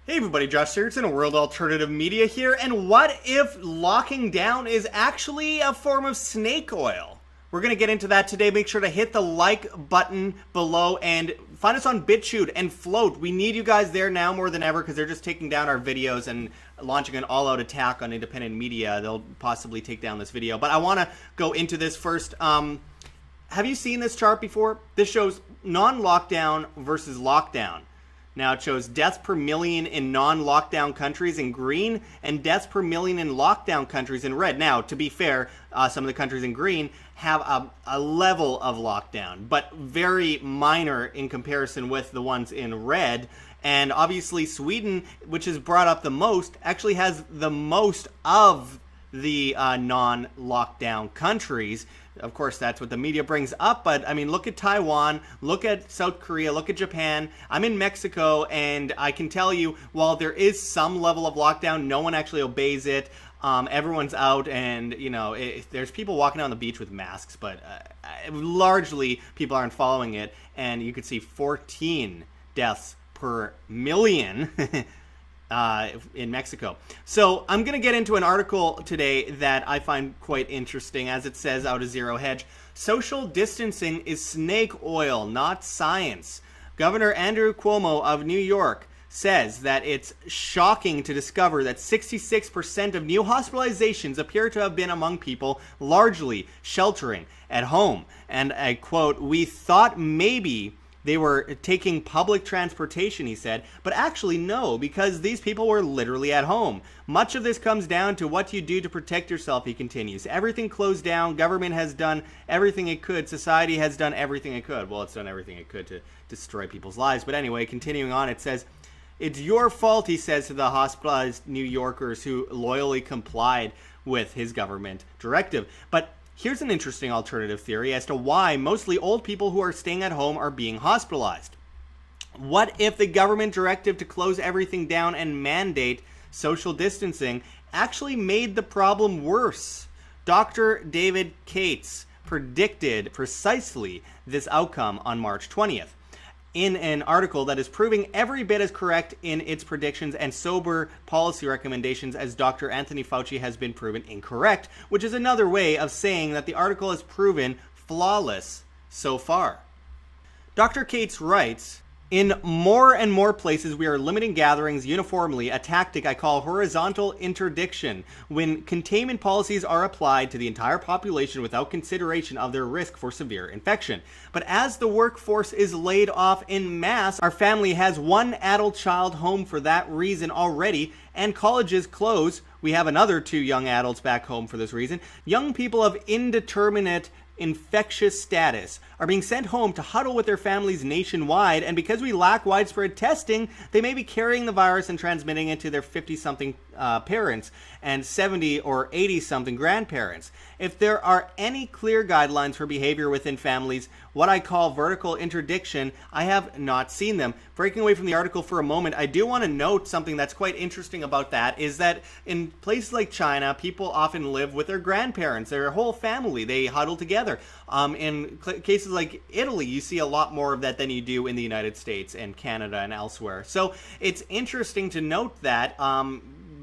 Hey everybody, Josh Sigurdson, World Alternative Media here, and what if locking down is actually a form of snake oil? We're going to get into that today. Make sure to hit the like button below and find us on BitChute and Float. We need you guys there now more than ever because they're just taking down our videos and launching an all-out attack on independent media. They'll possibly take down this video. But I want to go into this first. Have you seen this chart before? This shows non-lockdown versus lockdown. Now it shows deaths per million in non-lockdown countries in green and deaths per million in lockdown countries in red. Now, to be fair, some of the countries in green have a level of lockdown, but very minor in comparison with the ones in red. And obviously Sweden, which is brought up the most, actually has the most of the non-lockdown countries. Of course, that's what the media brings up, but I mean, look at Taiwan, look at South Korea, look at Japan. I'm in Mexico, and I can tell you, while there is some level of lockdown, no one actually obeys it. Everyone's out, and you know, there's people walking on the beach with masks, but largely people aren't following it. And you could see 14 deaths per million. In Mexico. So I'm going to get into an article today that I find quite interesting, as it says out of Zero Hedge. Social distancing is snake oil, not science. Governor Andrew Cuomo of New York says that it's shocking to discover that 66% of new hospitalizations appear to have been among people largely sheltering at home. And I quote, "We thought maybe they were taking public transportation," he said, "but actually no, because these people were literally at home. Much of this comes down to what you do to protect yourself," he continues. "Everything closed down. Government has done everything it could. Society has done everything it could." Well, it's done everything it could to destroy people's lives. But anyway, continuing on, it says, "It's your fault," he says to the hospitalized New Yorkers who loyally complied with his government directive. But here's an interesting alternative theory as to why mostly old people who are staying at home are being hospitalized. What if the government directive to close everything down and mandate social distancing actually made the problem worse? Dr. David Cates predicted precisely this outcome on March 20th. In an article that is proving every bit as correct in its predictions and sober policy recommendations as Dr. Anthony Fauci has been proven incorrect, which is another way of saying that the article is proven flawless so far. Dr. Cates writes, "In more and more places, we are limiting gatherings uniformly, a tactic I call horizontal interdiction, when containment policies are applied to the entire population without consideration of their risk for severe infection. But as the workforce is laid off en masse, our family has one adult child home for that reason already, and colleges close. We have another 2 young adults back home for this reason. Young people of indeterminate infectious status are being sent home to huddle with their families nationwide, and because we lack widespread testing, they may be carrying the virus and transmitting it to their 50-something parents and 70 or 80-something grandparents. If there are any clear guidelines for behavior within families, what I call vertical interdiction, I have not seen them." Breaking away from the article for a moment, I do want to note something that's quite interesting about that, is that in places like China, people often live with their grandparents, their whole family. They huddle together. In cases like Italy, you see a lot more of that than you do in the United States and Canada and elsewhere. So it's interesting to note that.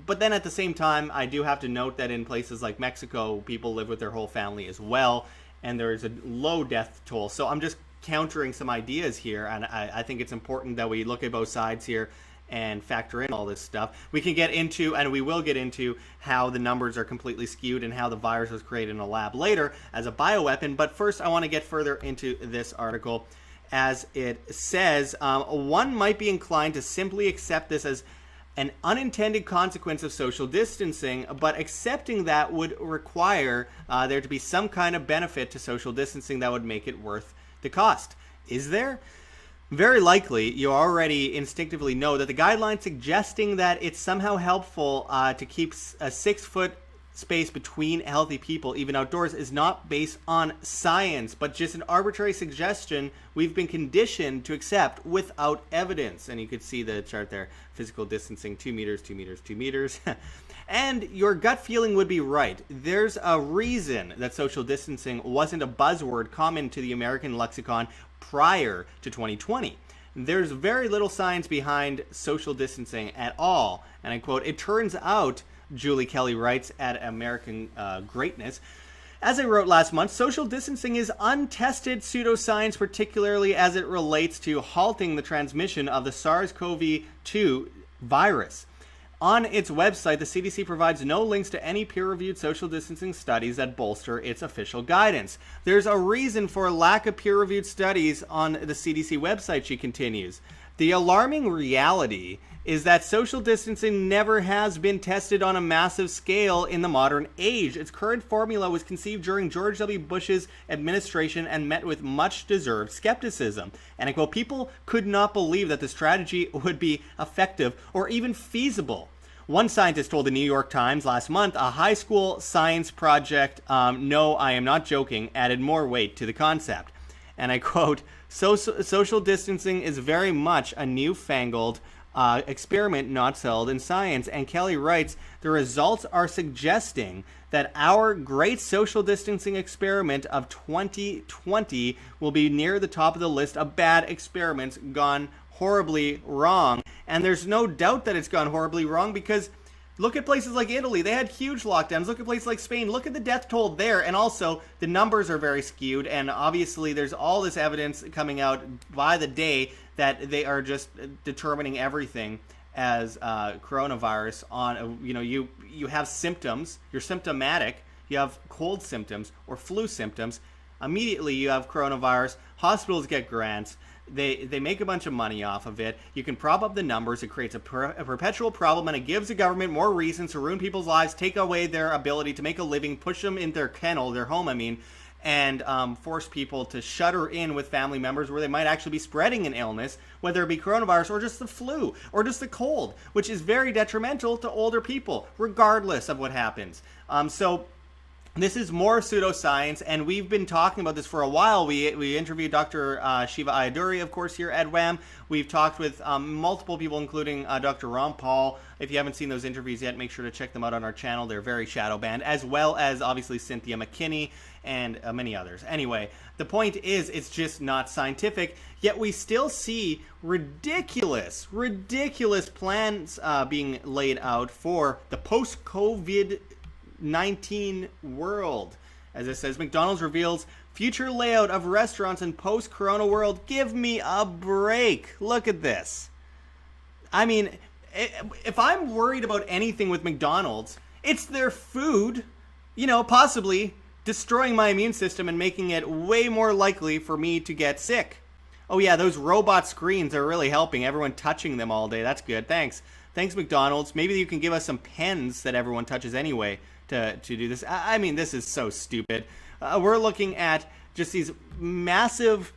But then at the same time, I do have to note that in places like Mexico, people live with their whole family as well, and there is a low death toll. So I'm just countering some ideas here, and I think it's important that we look at both sides here and factor in all this stuff. We can get into, and we will get into, how the numbers are completely skewed and how the virus was created in a lab later as a bioweapon. But first, I want to get further into this article. As it says, one might be inclined to simply accept this as an unintended consequence of social distancing, but accepting that would require there to be some kind of benefit to social distancing that would make it worth the cost. Is there? Very likely, you already instinctively know that the guidelines suggesting that it's somehow helpful to keep a 6-foot space between healthy people, even outdoors, is not based on science, but just an arbitrary suggestion we've been conditioned to accept without evidence. And you could see the chart there, physical distancing, 2 meters, 2 meters, 2 meters. And your gut feeling would be right. There's a reason that social distancing wasn't a buzzword common to the American lexicon prior to 2020. there's very little science behind social distancing at all. And I quote, "It turns out," Julie Kelly writes at American Greatness, "as I wrote last month, social distancing is untested pseudoscience, particularly as it relates to halting the transmission of the SARS-CoV-2 virus. On its website, the CDC provides no links to any peer-reviewed social distancing studies that bolster its official guidance. There's a reason for lack of peer-reviewed studies on the CDC website," she continues. "The alarming reality is that social distancing never has been tested on a massive scale in the modern age. Its current formula was conceived during George W. Bush's administration and met with much deserved skepticism." And I quote, "People could not believe that the strategy would be effective or even feasible." One scientist told the New York Times last month a high school science project, "No, I am not joking," added more weight to the concept. And I quote, social distancing is very much a newfangled experiment not settled in science." And Kelly writes, "The results are suggesting that our great social distancing experiment of 2020 will be near the top of the list of bad experiments gone horribly wrong." And there's no doubt that it's gone horribly wrong, because look at places like Italy. They had huge lockdowns. Look at places like Spain. Look at the death toll there. And also, the numbers are very skewed. And obviously, there's all this evidence coming out by the day that they are just determining everything as coronavirus on, you have symptoms. You're symptomatic. You have cold symptoms or flu symptoms. Immediately, you have coronavirus. Hospitals get grants. They make a bunch of money off of it. You can prop up the numbers. It creates a perpetual problem, and it gives the government more reasons to ruin people's lives, take away their ability to make a living, push them in their kennel, their home, and force people to shutter in with family members where they might actually be spreading an illness, whether it be coronavirus or just the flu or just the cold, which is very detrimental to older people, regardless of what happens. So this is more pseudoscience, and we've been talking about this for a while. We interviewed Dr. Shiva Ayyadurai, of course, here at WHAM. We've talked with multiple people, including Dr. Ron Paul. If you haven't seen those interviews yet, make sure to check them out on our channel. They're very shadow banned, as well as, obviously, Cynthia McKinney and many others. Anyway, the point is, it's just not scientific, yet we still see ridiculous plans being laid out for the post-COVID-19 world. As it says, McDonald's reveals future layout of restaurants in post-corona world. Give me a break. Look at this. I mean, if I'm worried about anything with McDonald's, it's their food, possibly destroying my immune system and making it way more likely for me to get sick. Oh yeah, those robot screens are really helping. Everyone touching them all day. That's good. Thanks, McDonald's. Maybe you can give us some pens that everyone touches anyway to do this. I mean, this is so stupid. We're looking at just these massive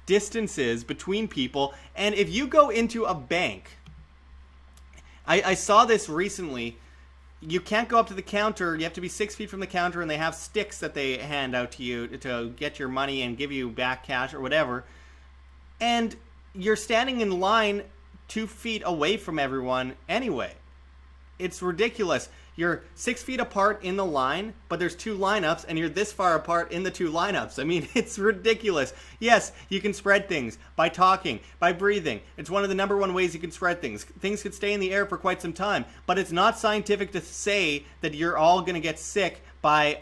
distances between people. And if you go into a bank, I saw this recently. You can't go up to the counter. You have to be 6 feet from the counter, and they have sticks that they hand out to you to get your money and give you back cash or whatever. And you're standing in line 2 feet away from everyone anyway. It's ridiculous. You're 6 feet apart in the line, but there's two lineups, and you're this far apart in the two lineups. I mean, it's ridiculous. Yes, you can spread things by talking, by breathing. It's one of the number one ways you can spread things. Things could stay in the air for quite some time, but it's not scientific to say that you're all going to get sick by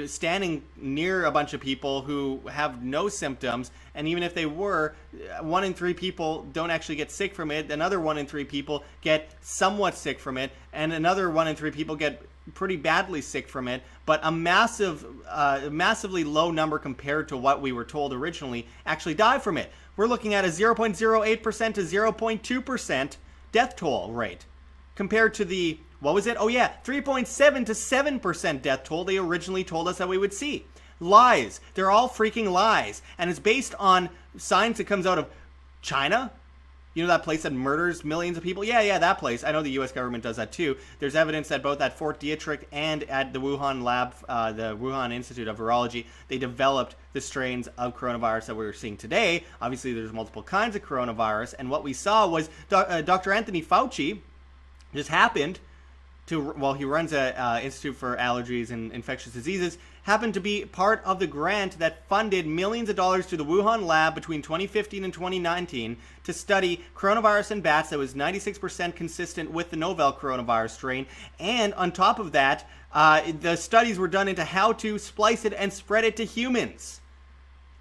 standing near a bunch of people who have no symptoms. And even if they were, 1 in 3 people don't actually get sick from it. Another 1 in 3 people get somewhat sick from it. And another 1 in 3 people get pretty badly sick from it. But a massively low number compared to what we were told originally actually die from it. We're looking at a 0.08% to 0.2% death toll rate compared to the, what was it? Oh yeah, 3.7 to 7% death toll they originally told us that we would see. Lies. They're all freaking lies. And it's based on science that comes out of China. You know that place that murders millions of people? Yeah, that place. I know the U.S. government does that too. There's evidence that both at Fort Detrick and at the Wuhan lab, the Wuhan Institute of Virology, they developed the strains of coronavirus that we're seeing today. Obviously, there's multiple kinds of coronavirus. And what we saw was Dr. Anthony Fauci just happened to, he runs an Institute for Allergies and Infectious Diseases, happened to be part of the grant that funded millions of dollars to the Wuhan lab between 2015 and 2019 to study coronavirus in bats that was 96% consistent with the novel coronavirus strain. And on top of that, the studies were done into how to splice it and spread it to humans.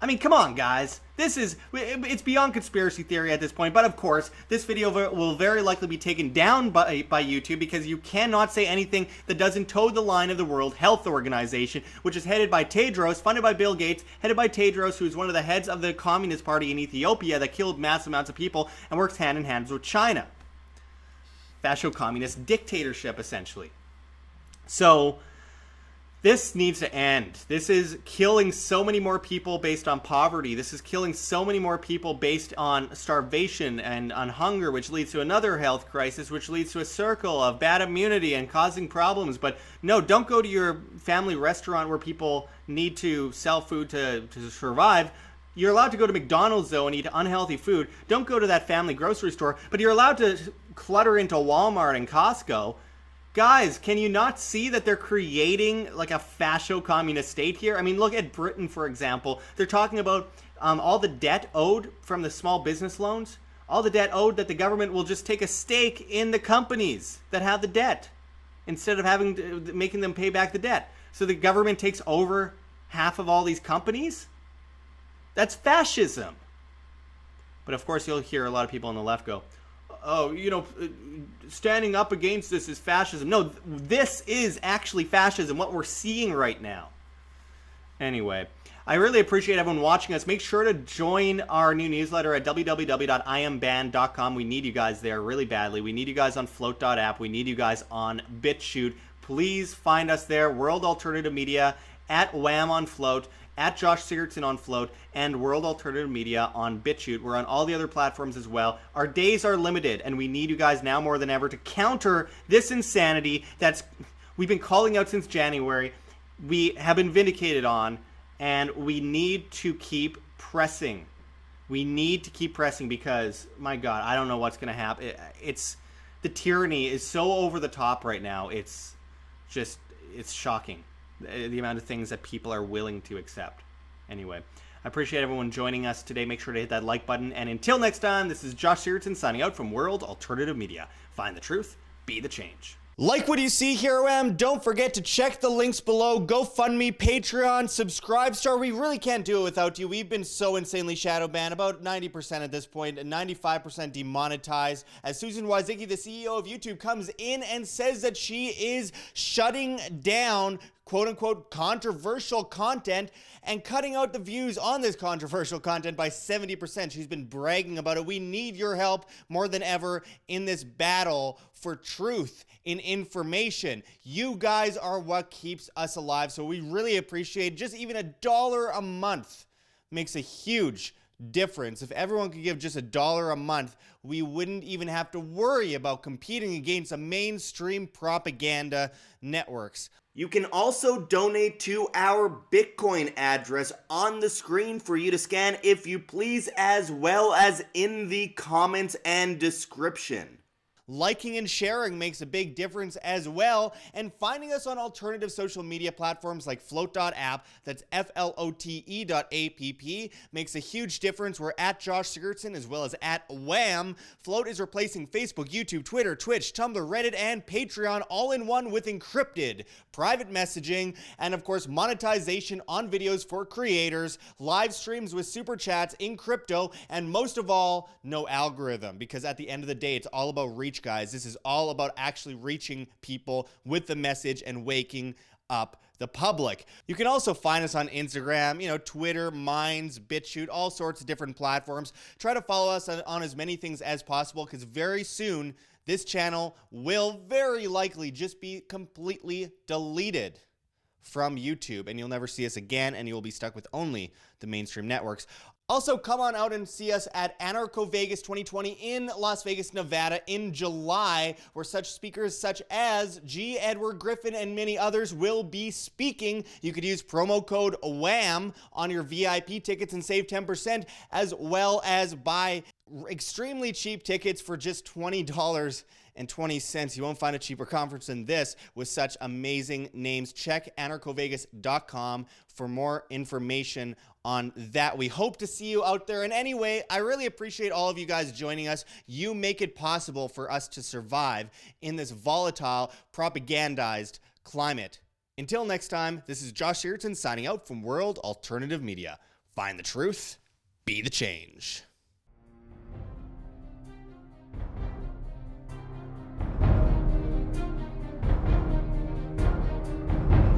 I mean, come on, guys. It's beyond conspiracy theory at this point. But of course, this video will very likely be taken down by YouTube because you cannot say anything that doesn't toe the line of the World Health Organization, which is headed by Tedros, funded by Bill Gates, headed by Tedros, who is one of the heads of the Communist Party in Ethiopia that killed massive amounts of people and works hand in hand with China. Fascio-communist dictatorship, essentially. So this needs to end. This is killing so many more people based on poverty. This is killing so many more people based on starvation and on hunger, which leads to another health crisis, which leads to a circle of bad immunity and causing problems. But no, don't go to your family restaurant where people need to sell food to survive. You're allowed to go to McDonald's, though, and eat unhealthy food. Don't go to that family grocery store, but you're allowed to clutter into Walmart and Costco. Guys, can you not see that they're creating like a fascio-communist state here? I mean, look at Britain, for example. They're talking about all the debt owed from the small business loans. All the debt owed that the government will just take a stake in the companies that have the debt instead of making them pay back the debt. So the government takes over half of all these companies? That's fascism. But of course, you'll hear a lot of people on the left go, oh, standing up against this is fascism. No, this is actually fascism, what we're seeing right now. Anyway, I really appreciate everyone watching us. Make sure to join our new newsletter at www.iambanned.com. We need you guys there really badly. We need you guys on float.app. We need you guys on BitChute. Please find us there, World Alternative Media, at Wham on Float, at Josh Sigurdson on Float, and World Alternative Media on BitChute. We're on all the other platforms as well. Our days are limited, and we need you guys now more than ever to counter this insanity we've been calling out since January. We have been vindicated on, and we need to keep pressing. We need to keep pressing because, my God, I don't know what's going to happen. The tyranny is so over the top right now. It's shocking. The amount of things that people are willing to accept. Anyway, I appreciate everyone joining us today. Make sure to hit that like button. And until next time, this is Josh Sigurdson signing out from World Alternative Media. Find the truth, be the change. Like what you see here, don't forget to check the links below. GoFundMe, Patreon, Subscribestar. We really can't do it without you. We've been so insanely shadow banned, about 90% at this point, and 95% demonetized. As Susan Wojcicki, the CEO of YouTube, comes in and says that she is shutting down quote-unquote controversial content and cutting out the views on this controversial content by 70%. She's been bragging about it. We need your help more than ever in this battle for truth in information. You guys are what keeps us alive, so we really appreciate just even $1 a month makes a huge difference. If everyone could give just $1 a month, we wouldn't even have to worry about competing against a mainstream propaganda networks. You can also donate to our Bitcoin address on the screen for you to scan if you please, as well as in the comments and description. Liking and sharing makes a big difference as well, and finding us on alternative social media platforms like float.app, that's flote.app, makes a huge difference. We're at Josh Sigurdson as well as at Wham. Float is replacing Facebook, YouTube, Twitter, Twitch, Tumblr, Reddit, and Patreon all in one with encrypted private messaging, and of course monetization on videos for creators, live streams with super chats in crypto, and most of all, no algorithm, because at the end of the day, it's all about reach, guys. This is all about actually reaching people with the message and waking up the public. You can also find us on Instagram, Twitter, Minds, BitChute, all sorts of different platforms. Try to follow us on as many things as possible, because very soon this channel will very likely just be completely deleted from YouTube, and you'll never see us again, and you'll be stuck with only the mainstream networks. Also, come on out and see us at Anarcho Vegas 2020 in Las Vegas, Nevada in July, where such speakers such as G. Edward Griffin and many others will be speaking. You could use promo code WHAM on your VIP tickets and save 10%, as well as buy extremely cheap tickets for just $20.20. You won't find a cheaper conference than this with such amazing names. Check anarchovegas.com for more information on that. We hope to see you out there. And anyway, I really appreciate all of you guys joining us. You make it possible for us to survive in this volatile, propagandized climate. Until next time, this is Josh Sigurdson signing out from World Alternative Media. Find the truth, be the change.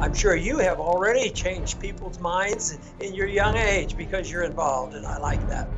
I'm sure you have already changed people's minds in your young age because you're involved, and I like that.